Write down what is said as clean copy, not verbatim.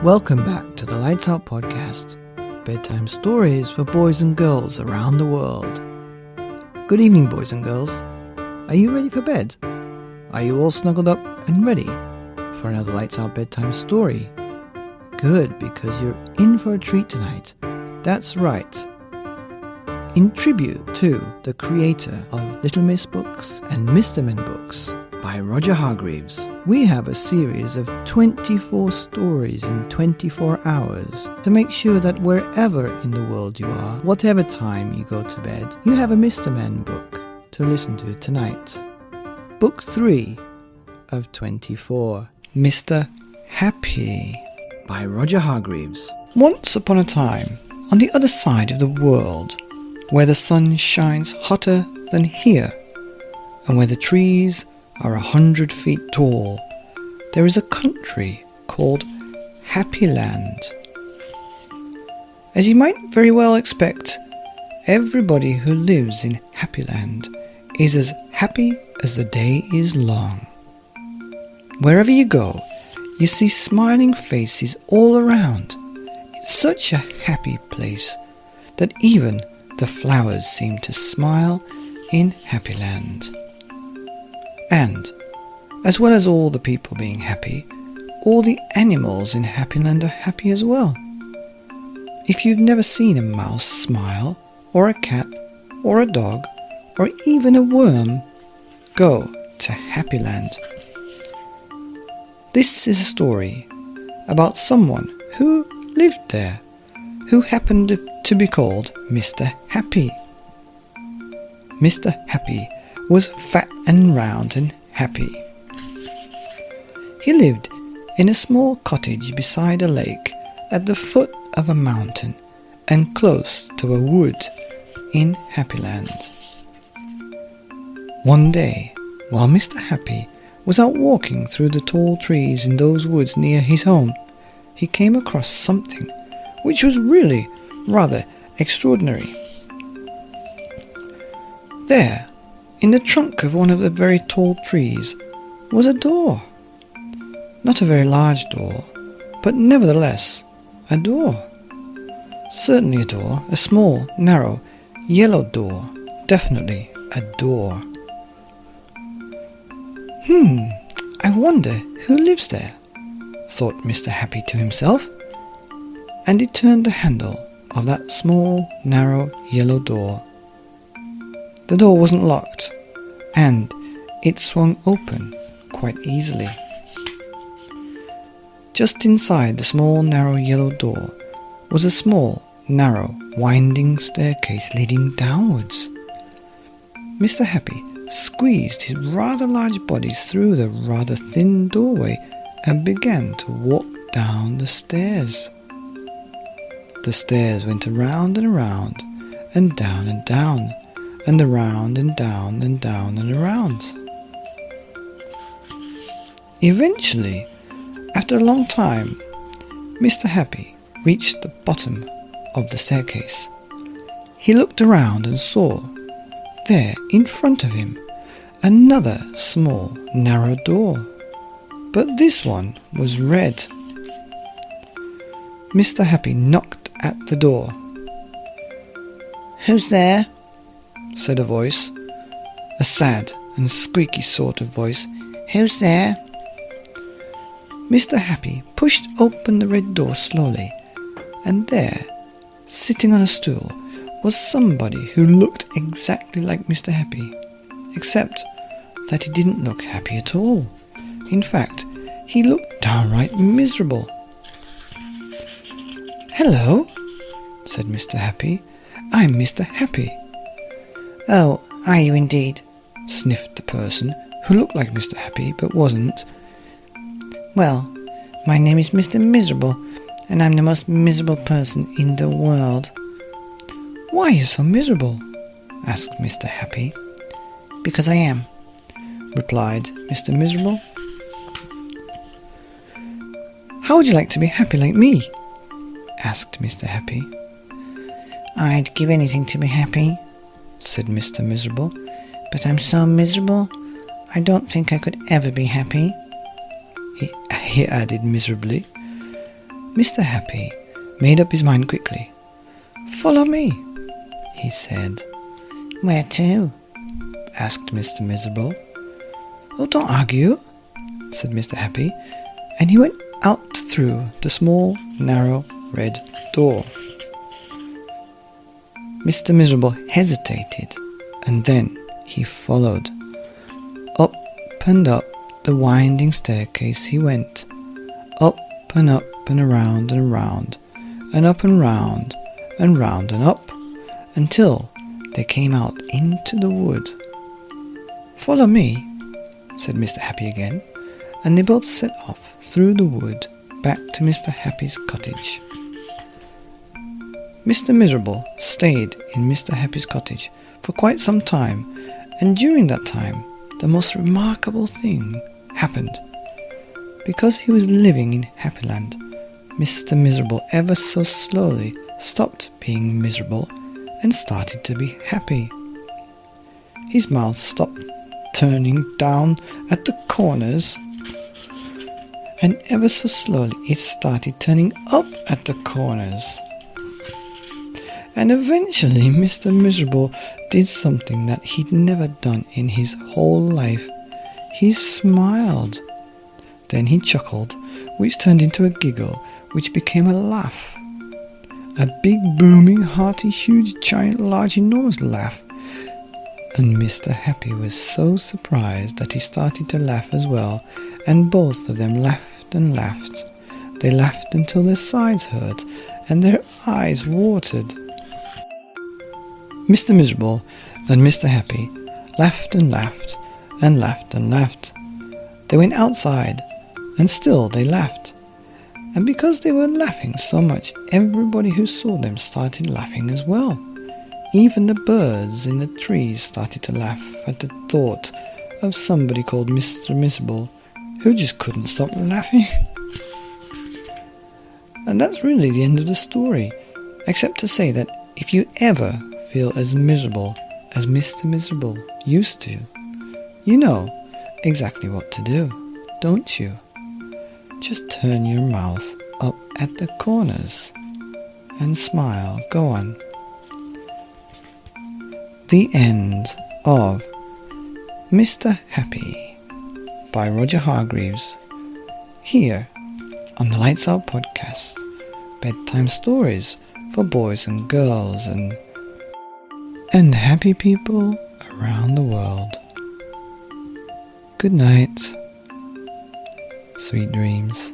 Welcome back to the Lights Out Podcast, bedtime stories for boys and girls around the world. Good evening, boys and girls. Are you ready for bed? Are you all snuggled up and ready for another Lights Out bedtime story? Good, because you're in for a treat tonight. That's right. In tribute to the creator of Little Miss books and Mr. Men books by Roger Hargreaves, we have a series of 24 stories in 24 hours to make sure that wherever in the world you are, whatever time you go to bed, you have a Mr. Men book to listen to tonight. Book 3 of 24, Mr. Happy by Roger Hargreaves. Once upon a time, on the other side of the world, where the sun shines hotter than here, and where the trees are 100 feet tall, there is a country called Happy Land. As you might very well expect, everybody who lives in Happy Land is as happy as the day is long. Wherever you go, you see smiling faces all around. It's such a happy place that even the flowers seem to smile in Happy Land. And, as well as all the people being happy, all the animals in Happy Land are happy as well. If you've never seen a mouse smile, or a cat, or a dog, or even a worm, go to Happy Land. This is a story about someone who lived there, who happened to be called Mr. Happy. Mr. Happy was fat and round and happy. He lived in a small cottage beside a lake at the foot of a mountain and close to a wood in Happy Land. One day, while Mr. Happy was out walking through the tall trees in those woods near his home, he came across something which was really rather extraordinary. There, in the trunk of one of the very tall trees, was a door. Not a very large door, but nevertheless a door. Certainly a door, a small, narrow, yellow door, definitely a door. I wonder who lives there, thought Mr. Happy to himself, and he turned the handle of that small, narrow, yellow door. The door wasn't locked, and it swung open quite easily. Just inside the small, narrow, yellow door was a small, narrow, winding staircase leading downwards. Mr. Happy squeezed his rather large body through the rather thin doorway and began to walk down the stairs. The stairs went around and around, and down and down, and around and down and down and around. Eventually, after a long time, Mr. Happy reached the bottom of the staircase. He looked around and saw, there in front of him, another small, narrow door. But this one was red. Mr. Happy knocked at the door. "Who's there?" said a voice, a sad and squeaky sort of voice. "Who's there?" Mr. Happy pushed open the red door slowly, and there, sitting on a stool, was somebody who looked exactly like Mr. Happy, except that he didn't look happy at all. In fact, he looked downright miserable. "Hello," said Mr. Happy. "I'm Mr. Happy." "Oh, are you indeed?" sniffed the person who looked like Mr. Happy but wasn't. "Well, my name is Mr. Miserable, and I'm the most miserable person in the world." "Why are you so miserable?" asked Mr. Happy. "Because I am," replied Mr. Miserable. "How would you like to be happy like me?" asked Mr. Happy. "I'd give anything to be happy," said Mr. Miserable, "but I'm so miserable, I don't think I could ever be happy," he added miserably. Mr. Happy made up his mind quickly. "Follow me," he said. "Where to?" asked Mr. Miserable. "Oh, don't argue," said Mr. Happy, and he went out through the small, narrow, red door. Mr. Miserable hesitated, and then he followed. Up and up the winding staircase he went, up and around and around, and up and round and round and up, until they came out into the wood. "Follow me," said Mr. Happy again, and they both set off through the wood back to Mr. Happy's cottage. Mr. Miserable stayed in Mr. Happy's cottage for quite some time, and during that time the most remarkable thing happened. Because he was living in Happyland, Mr. Miserable ever so slowly stopped being miserable and started to be happy. His mouth stopped turning down at the corners, and ever so slowly it started turning up at the corners. And eventually Mr. Miserable did something that he'd never done in his whole life. He smiled. Then he chuckled, which turned into a giggle, which became a laugh. A big, booming, hearty, huge, giant, large, enormous laugh. And Mr. Happy was so surprised that he started to laugh as well, and both of them laughed and laughed. They laughed until their sides hurt and their eyes watered. Mr. Miserable and Mr. Happy laughed and laughed and laughed and laughed. They went outside, and still they laughed. And because they were laughing so much, everybody who saw them started laughing as well. Even the birds in the trees started to laugh at the thought of somebody called Mr. Miserable, who just couldn't stop laughing. And that's really the end of the story, except to say that if you ever feel as miserable as Mr. Miserable used to, you know exactly what to do, don't you? Just turn your mouth up at the corners and smile. Go on. The end of Mr. Happy by Roger Hargreaves, here on the Lights Out podcast, bedtime stories for boys and girls and happy people around the world. Good night. Sweet dreams.